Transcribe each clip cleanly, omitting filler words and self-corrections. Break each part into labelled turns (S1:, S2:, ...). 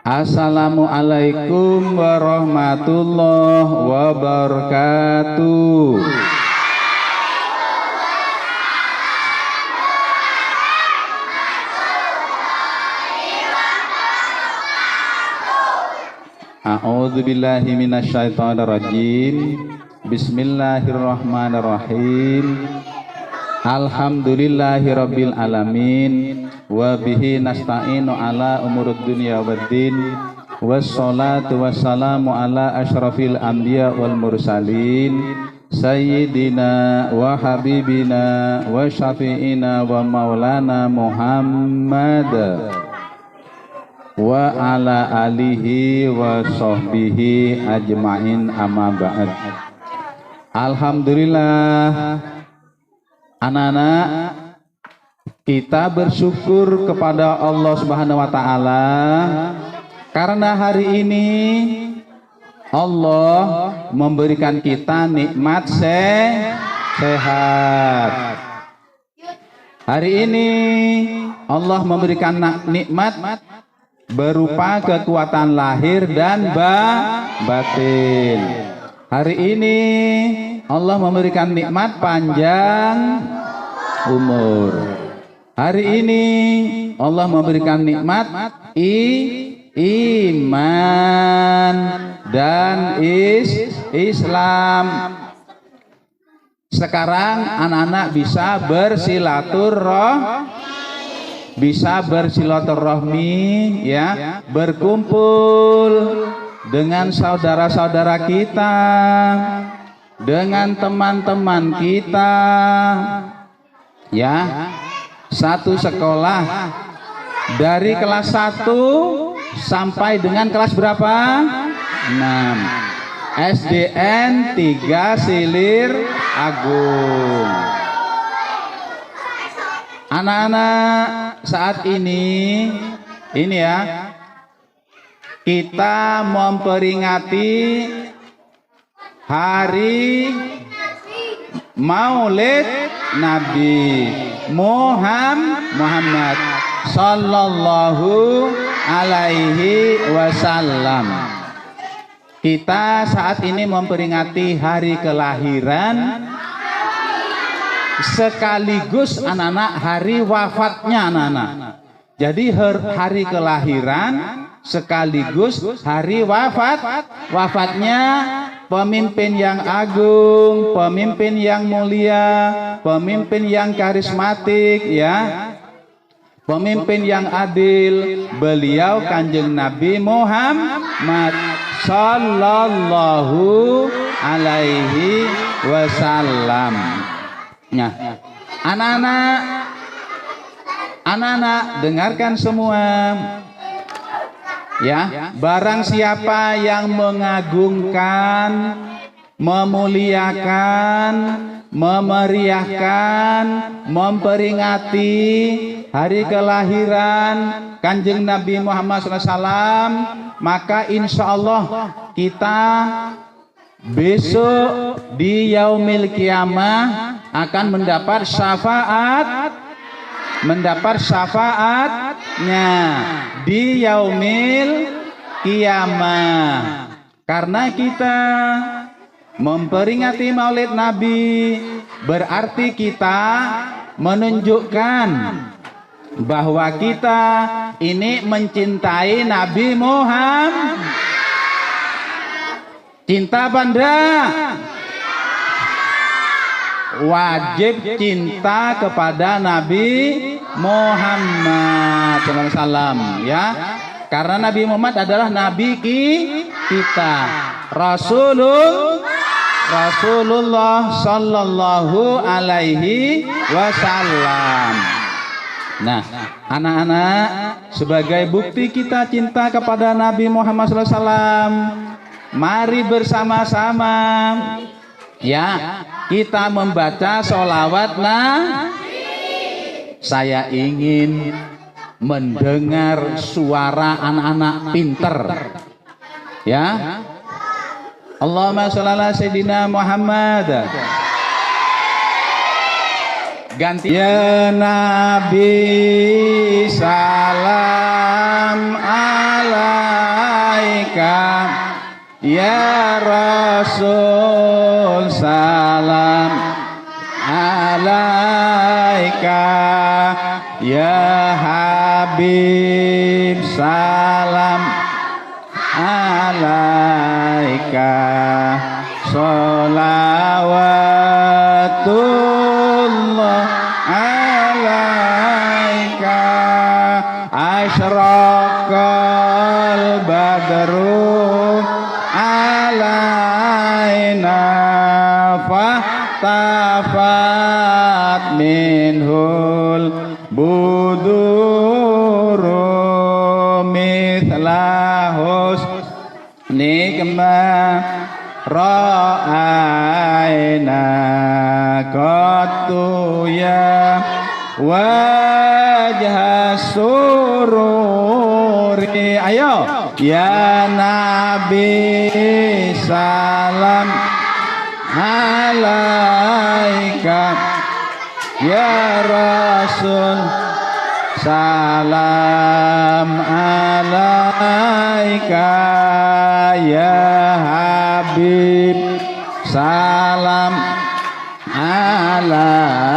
S1: Assalamualaikum warahmatullahi wabarakatuh. A'udzu billahi minasyaitonir rajim. Bismillahirrahmanirrahim. Alhamdulillahirabbil alamin wa bihi nasta'inu ala umurud dunya waddin. Wassalatu wassalamu ala asyrafil anbiya wal mursalin sayyidina wa habibina wa syafi'ina wa maulana Muhammad wa ala alihi wa sahbihi ajmain amma ba'd. Alhamdulillah, anak-anak, kita bersyukur kepada Allah Subhanahu wa taala karena hari ini Allah memberikan kita nikmat sehat. Hari ini Allah memberikan nikmat berupa kekuatan lahir dan batin. Hari ini Allah memberikan nikmat panjang umur. Hari ini Allah memberikan nikmat iman dan Islam. Sekarang anak-anak bisa bersilaturahmi, ya, berkumpul dengan saudara-saudara kita, dengan teman-teman kita, ya, satu sekolah dari kelas 1 sampai dengan kelas berapa? 6. SDN 3 Silir Agung. Anak-anak, saat ini ya, kita memperingati hari Maulid Nabi Muhammad sallallahu alaihi wasallam. Kita saat ini memperingati hari kelahiran sekaligus anak-anak hari wafatnya anak-anak. Jadi hari kelahiran sekaligus hari wafatnya pemimpin yang agung, pemimpin yang mulia, pemimpin yang karismatik, ya, pemimpin yang adil. Beliau Kanjeng Nabi Muhammad sallallahu alaihi wasallam. Nah, anak-anak dengarkan semua. Ya, barang siapa yang mengagungkan, memuliakan, memeriahkan, memperingati hari kelahiran Kanjeng Nabi Muhammad SAW, maka insya Allah kita besok di yaumil kiamah akan mendapat syafaatnya di yaumil kiamah. Karena kita memperingati Maulid Nabi, berarti kita menunjukkan bahwa kita ini mencintai Nabi Muhammad. Cinta banda, wajib cinta kepada Nabi Muhammad SAW, ya, karena Nabi Muhammad adalah Nabi kita, Rasulullah Sallallahu Alaihi Wasallam. Nah, anak-anak, sebagai bukti kita cinta kepada Nabi Muhammad SAW, mari bersama-sama, ya, kita membaca sholawat Saya ingin mendengar suara anak-anak pinter, ya. Allahumma sholli ala sayyidina Muhammad. Ganti. Ya Nabi salam ala ya Rasul salam alaika, ya Habib salam alaika, sholawatullah alaika, asyraqal badru alaina, fahtafat minhul buduru mithlahus nikmah ra'aina qattu ya wajah sururi. Ayo ya Nabi salam alaika, ya Rasul salam alaika, ya Habib salam alaika,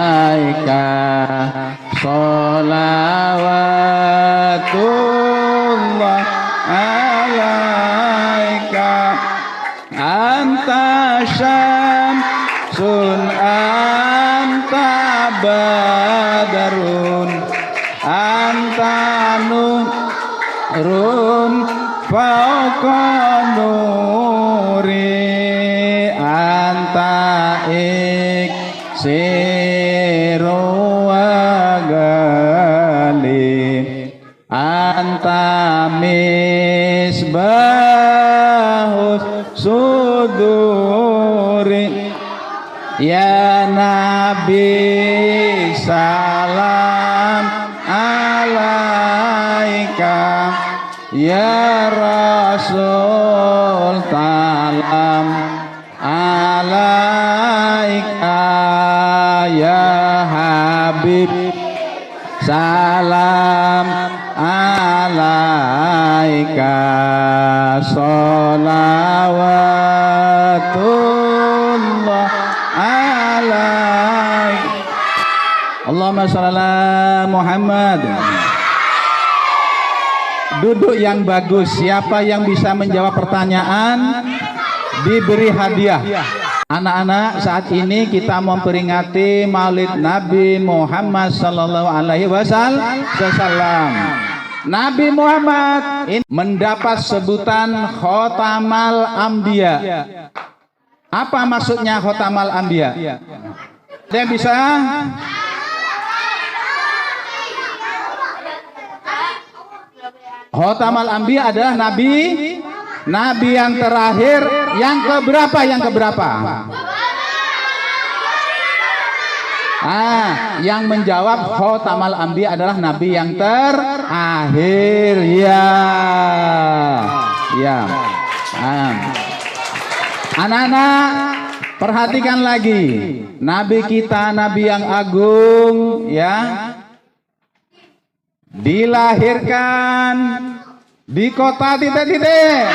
S1: sholawatullah alaika, anta syamsun anta badarun anta nurun fauqa nuri, anta iksiru wa gali, anta misbahus suduri, ya Nabi salam alaika, ya Rasul salam alaika, ya Habib salam alaika, sholawatullah alaika. Allahumma shalli ala Muhammad. Duduk yang bagus. Siapa yang bisa menjawab pertanyaan diberi hadiah. Anak-anak, saat ini kita memperingati Maulid Nabi Muhammad sallallahu alaihi wasallam. Nabi Muhammad ini mendapat sebutan Khotamal Anbiya. Apa maksudnya Khotamal Anbiya? Dia bisa? Khotamal Anbiya adalah nabi yang terakhir, yang keberapa? Yang menjawab Khotamal Anbiya adalah nabi yang terakhir. Anak-anak, perhatikan lagi. Nabi kita, nabi yang agung, dilahirkan di kota titik-titik.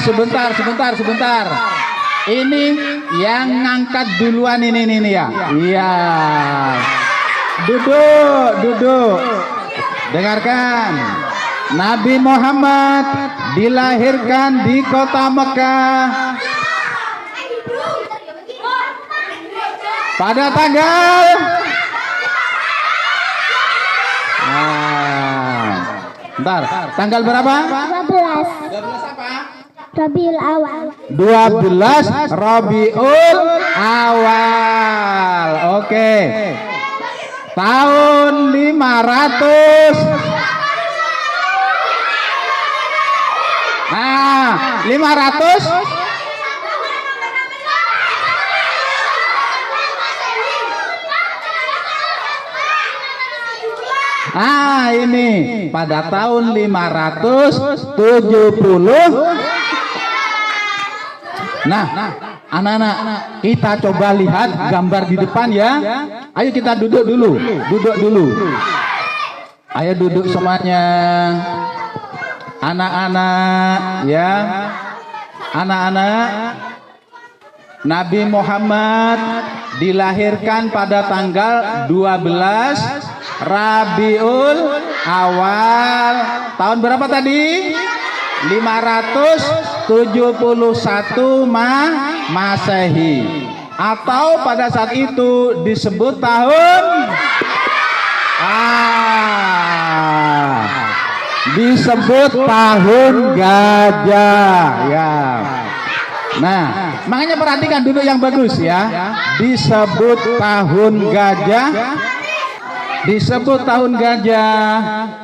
S1: Sebentar. Ini yang ngangkat duluan ini ya. Iya. Duduk. Dengarkan. Nabi Muhammad dilahirkan di kota Mekah pada tanggal tanggal berapa? 12 apa?
S2: Rabiul Awal.
S1: 12 Rabiul Awal. Oke. Tahun 500. 500. Ini pada tahun 570. Nah, anak-anak, kita coba lihat gambar di depan ya. Ayo kita duduk dulu. Ayo duduk semuanya. Anak-anak ya. Anak-anak, Nabi Muhammad dilahirkan pada tanggal 12 Rabiul Awal. Tahun berapa tadi? 571 Masehi. Atau pada saat itu disebut tahun disebut tahun gajah ya. Nah, makanya perhatikan duduk yang bagus ya. Disebut tahun gajah. Disebut tahun gajah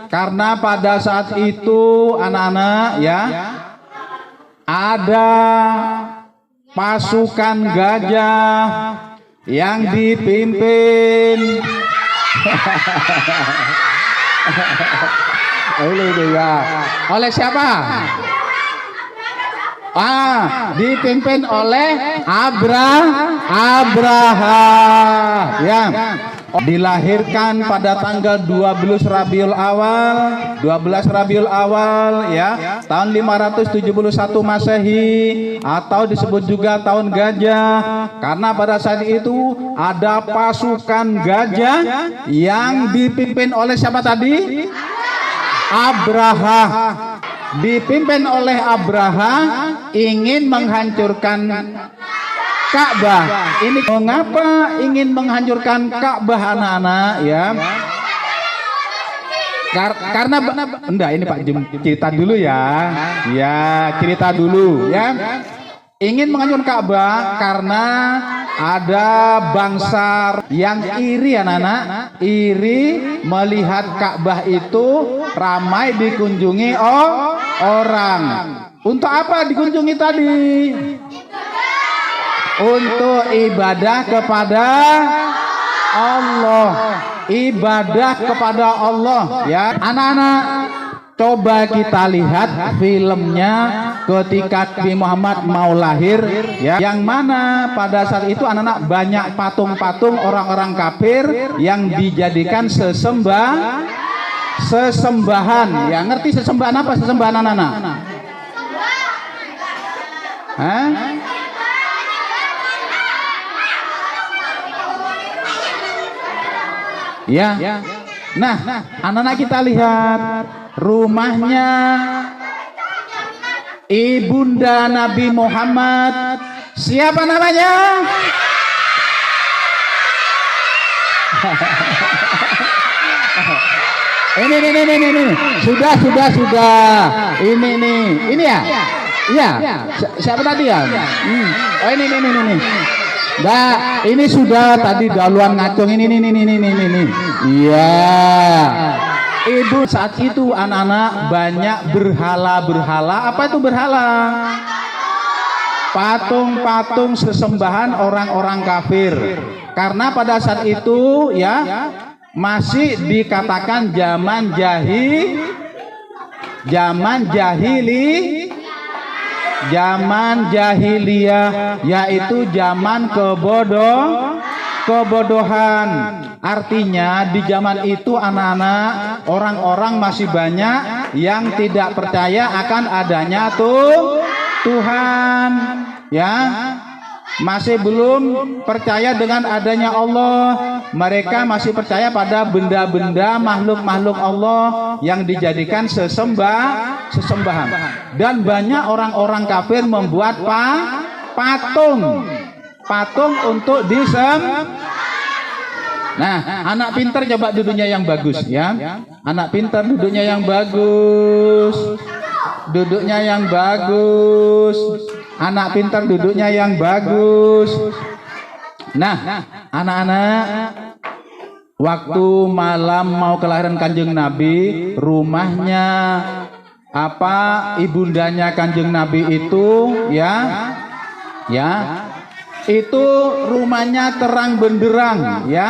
S1: karena pada saat itu anak-anak ya ada pasukan gajah yang dipimpin oleh siapa? Dipimpin oleh Abraha ya. Dilahirkan pada tanggal 12 Rabiul Awal ya, tahun 571 Masehi atau disebut juga tahun gajah karena pada saat itu ada pasukan gajah yang dipimpin oleh siapa tadi? Abraha. Dipimpin oleh Abraha ingin menghancurkan Ka'bah. Ini mengapa ingin menghancurkan Ka'bah anak-anak ya? Karena enggak, ini Pak Jum cerita dulu ya. Ya, cerita dulu ya. Ingin menghancurkan Ka'bah karena ada bangsa yang iri anak-anak, iri melihat Ka'bah itu ramai dikunjungi orang. Untuk apa dikunjungi tadi? Untuk ibadah kepada Allah. Ibadah kepada Allah ya. Anak-anak, coba kita lihat filmnya ketika Nabi Muhammad mau lahir ya. Yang mana pada saat itu anak-anak banyak patung-patung orang-orang kafir yang dijadikan sesembahan. Ya, ngerti sesembahan apa? Sesembahan anak-anak? Hah? Ya. Nah, anak-anak kita lihat rumahnya ibunda Nabi Muhammad. Siapa namanya? Ini. Sudah. Ini ya? Iya. Siapa tadi ya? Oh, ini. Nah, ini sudah tadi daluan ngacung ini. Iya. Ibu saat itu anak-anak banyak berhala. Apa itu berhala? Patung-patung sesembahan orang-orang kafir. Karena pada saat itu ya masih dikatakan zaman jahiliyah, yaitu zaman kebodohan. Artinya di zaman itu anak-anak, orang-orang masih banyak yang tidak percaya akan adanya Tuhan ya. Masih belum percaya dengan adanya Allah. Mereka masih percaya pada benda-benda makhluk-makhluk Allah yang dijadikan sesembahan. Dan banyak orang-orang kafir membuat patung untuk Nah, anak pintar coba duduknya yang bagus ya. Anak pintar duduknya yang bagus. Anak pintar duduknya yang bagus. Nah, anak-anak, waktu malam mau kelahiran Kanjeng Nabi, rumahnya ibundanya Kanjeng Nabi itu ya, itu rumahnya terang benderang ya.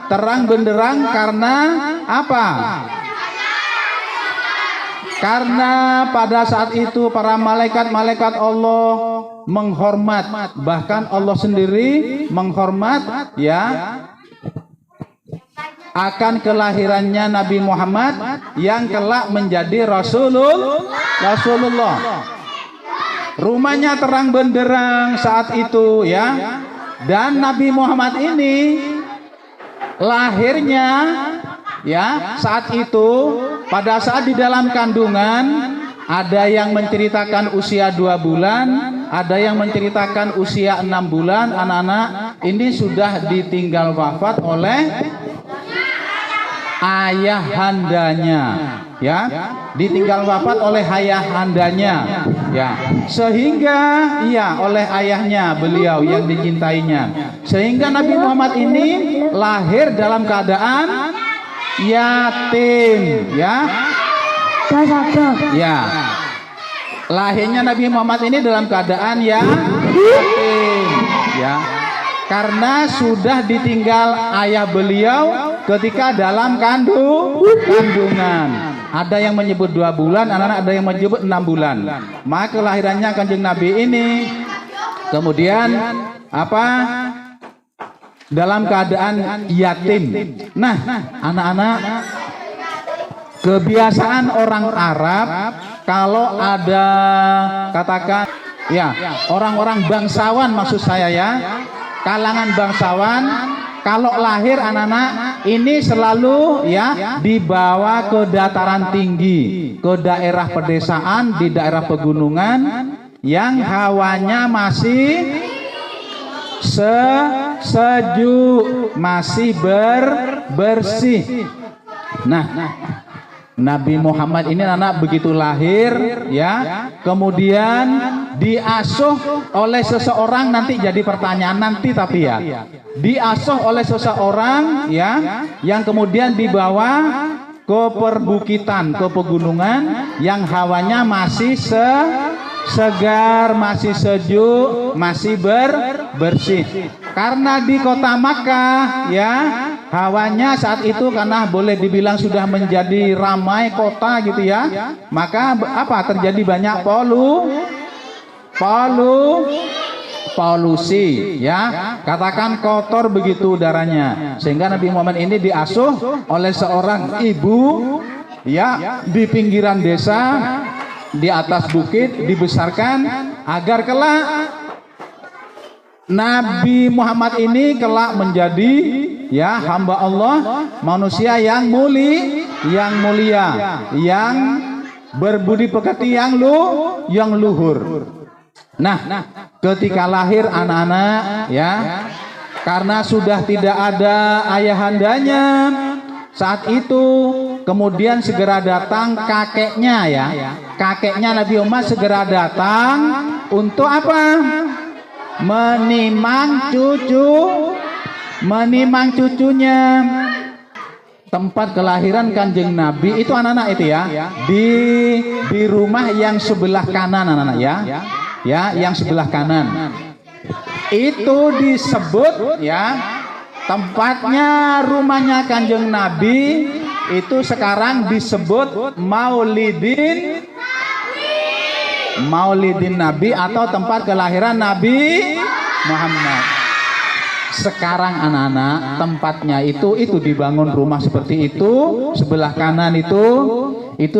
S1: Terang benderang karena apa? Karena pada saat itu para malaikat Allah menghormat, bahkan Allah sendiri menghormat ya akan kelahirannya Nabi Muhammad yang kelak menjadi Rasulullah. Rumahnya terang benderang saat itu ya. Dan Nabi Muhammad ini lahirnya ya saat itu pada saat di dalam kandungan, ada yang menceritakan usia 2 bulan, ada yang menceritakan usia 6 bulan. Anak-anak ini sudah ditinggal wafat oleh ayahandanya ya, ditinggal wafat oleh ayahandanya ya, sehingga ya oleh ayahnya beliau yang dicintainya, sehingga Nabi Muhammad ini lahir dalam keadaan yatim ya. Ya, lahirnya Nabi Muhammad ini dalam keadaan yatim ya, karena sudah ditinggal ayah beliau ketika dalam kandungan. Ada yang menyebut 2 bulan, anak-anak ada yang menyebut 6 bulan. Maka kelahirannya Kanjeng Nabi ini kemudian apa? Dalam keadaan yatim. Nah, anak-anak, kebiasaan orang Arab kalau ada katakan ya orang-orang bangsawan, maksud saya ya, kalangan bangsawan, kalau lahir anak-anak ini selalu ya dibawa ke dataran tinggi, ke daerah pedesaan, di daerah pegunungan yang hawanya masih sejuk, masih bersih. Nah, Nabi Muhammad ini anak begitu lahir ya, kemudian diasuh oleh seseorang, nanti jadi pertanyaan nanti tapi ya, diasuh oleh seseorang ya, yang kemudian dibawa ke perbukitan, ke pegunungan yang hawanya masih segar, masih sejuk, masih bersih. Karena di kota Makkah ya, hawanya saat itu karena boleh dibilang sudah menjadi ramai kota gitu ya, maka apa terjadi banyak polusi ya, katakan kotor begitu udaranya, sehingga Nabi Muhammad ini diasuh oleh seorang ibu ya di pinggiran desa, di atas bukit, dibesarkan agar kelak Nabi Muhammad ini kelak menjadi ya hamba Allah, manusia yang mulia, yang berbudi pekerti, yang luhur. Nah, ketika lahir anak-anak ya, karena sudah tidak ada ayahandanya saat itu, kemudian segera datang kakeknya ya, kakeknya Nabi Muhammad segera datang untuk apa? Menimang cucunya. Tempat kelahiran Kanjeng Nabi itu anak-anak itu ya, di rumah yang sebelah kanan anak-anak ya, yang sebelah kanan itu disebut ya, tempatnya rumahnya Kanjeng Nabi itu sekarang disebut Maulidin Nabi atau tempat kelahiran Nabi Muhammad. Sekarang anak-anak tempatnya itu dibangun rumah seperti itu, sebelah kanan itu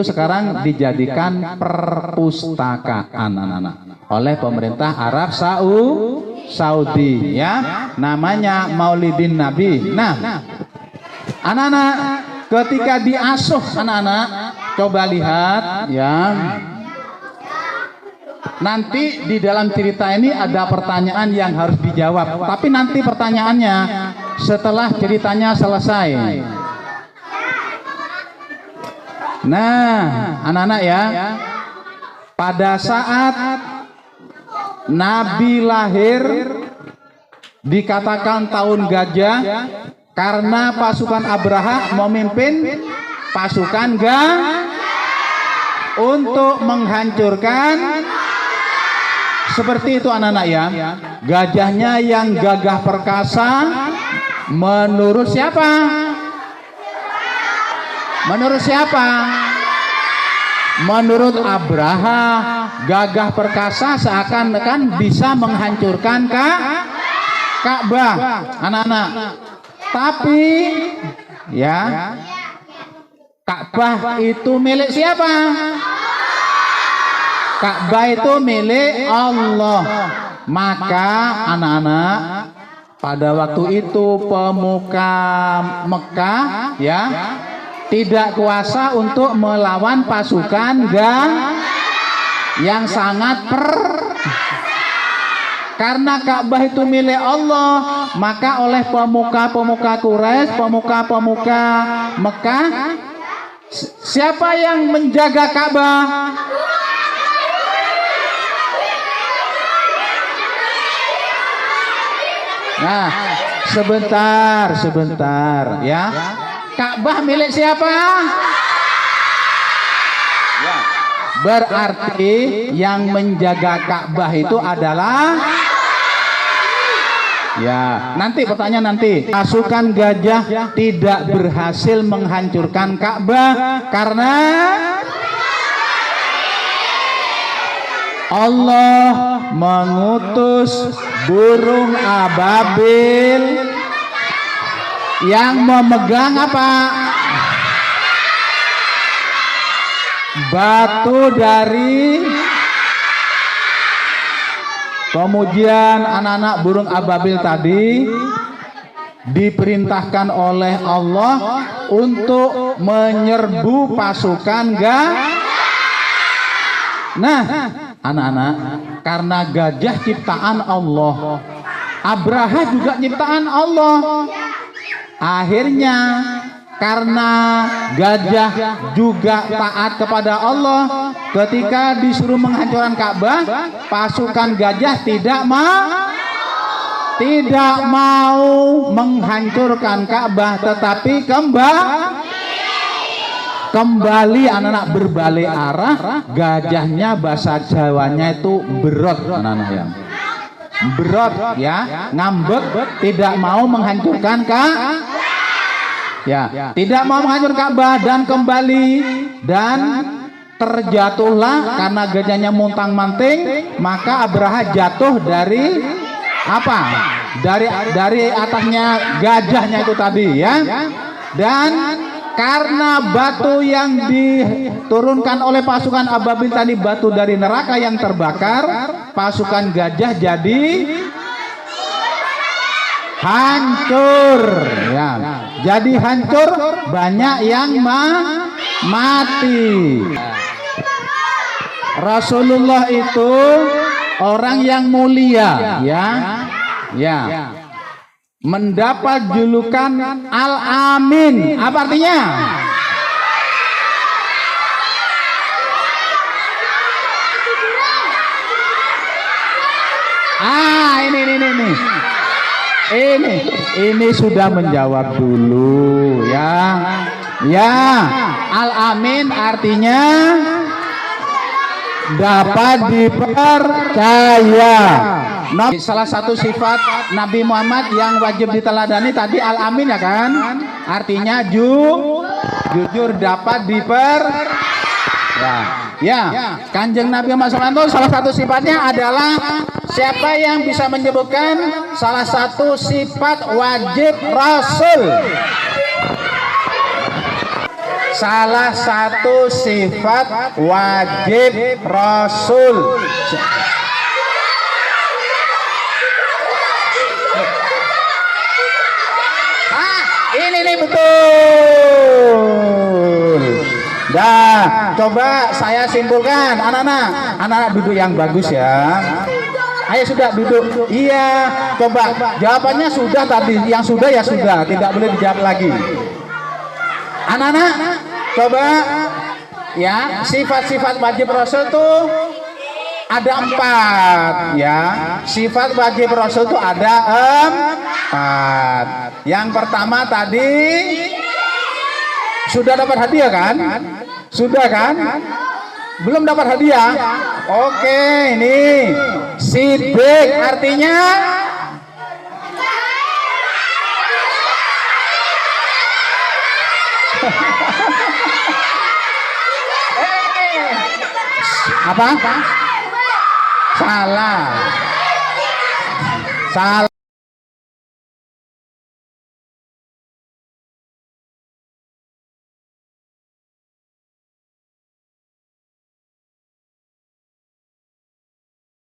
S1: sekarang dijadikan perpustakaan anak-anak oleh pemerintah Arab Saudi ya, namanya Maulidin Nabi. Nah, anak-anak ketika diasuh anak-anak, coba lihat ya. Nanti di dalam cerita ini ada pertanyaan yang harus dijawab, tapi nanti pertanyaannya setelah ceritanya selesai. Nah, anak-anak ya, pada saat Nabi lahir dikatakan tahun gajah karena pasukan Abraha memimpin pasukan untuk menghancurkan. Seperti itu anak-anak ya, gajahnya yang gagah perkasa menurut siapa? Menurut Abraha, gagah perkasa seakan-akan bisa menghancurkan Ka'bah anak-anak. Tapi Ya. Ka'bah itu milik siapa? Ka'bah itu milik Allah. Maka anak-anak, pada waktu itu pemuka Mekah ya tidak kuasa untuk melawan pasukan yang sangat karena Ka'bah itu milik Allah, maka oleh pemuka-pemuka Quraisy, pemuka-pemuka Mekah, siapa yang menjaga Ka'bah? Nah, sebentar ya. Ka'bah milik siapa? Berarti yang menjaga Ka'bah itu adalah ya, nanti pertanyaan nanti. Pasukan gajah tidak berhasil menghancurkan Ka'bah karena Allah mengutus burung ababil yang memegang apa? Batu dari. Kemudian anak-anak burung ababil tadi diperintahkan oleh Allah untuk menyerbu pasukan Nah, anak-anak, karena gajah ciptaan Allah, Abraha juga ciptaan Allah. Akhirnya karena gajah juga taat kepada Allah, ketika disuruh menghancurkan Ka'bah, pasukan gajah tidak mau menghancurkan Ka'bah, tetapi kembali anak-anak berbalik arah. Gajahnya bahasa Jawanya itu berot, anak-anak ya. Berot ya, ngambek, tidak mau menghancurkan tidak mau menghancurkan Ka'bah dan kembali, dan terjatuhlah karena gajahnya montang-manting, maka Abraha jatuh dari apa? Dari atasnya gajahnya itu tadi ya. Dan karena batu yang diturunkan oleh pasukan ababil tadi, batu dari neraka yang terbakar, pasukan gajah jadi hancur ya. Jadi hancur, banyak yang mati. Rasulullah itu orang yang mulia ya. Mendapat julukan Al-Amin. Apa artinya? Ini sudah menjawab dulu ya. Al-Amin artinya dapat dipercaya. Salah satu sifat Nabi Muhammad yang wajib diteladani tadi Al-Amin ya kan? Artinya jujur, dapat Kanjeng Nabi Muhammad SAW salah satu sifatnya adalah, siapa yang bisa menyebutkan salah satu sifat wajib Rasul? Salah satu sifat wajib Rasul. Ini betul. Dah, coba saya simpulkan, anak-anak duduk yang bagus ya. Ayo sudah duduk. Iya, coba jawabannya sudah tadi, yang sudah ya sudah, tidak boleh dijawab lagi. Anak-anak, coba ya, sifat-sifat wajib Rasul tuh ada 4 ya. Sifat wajib Rasul tuh ada 4. Yang pertama tadi sudah dapat hadiah kan? Sudah kan? Belum dapat hadiah? Oke, ini sidik artinya apa? Salah.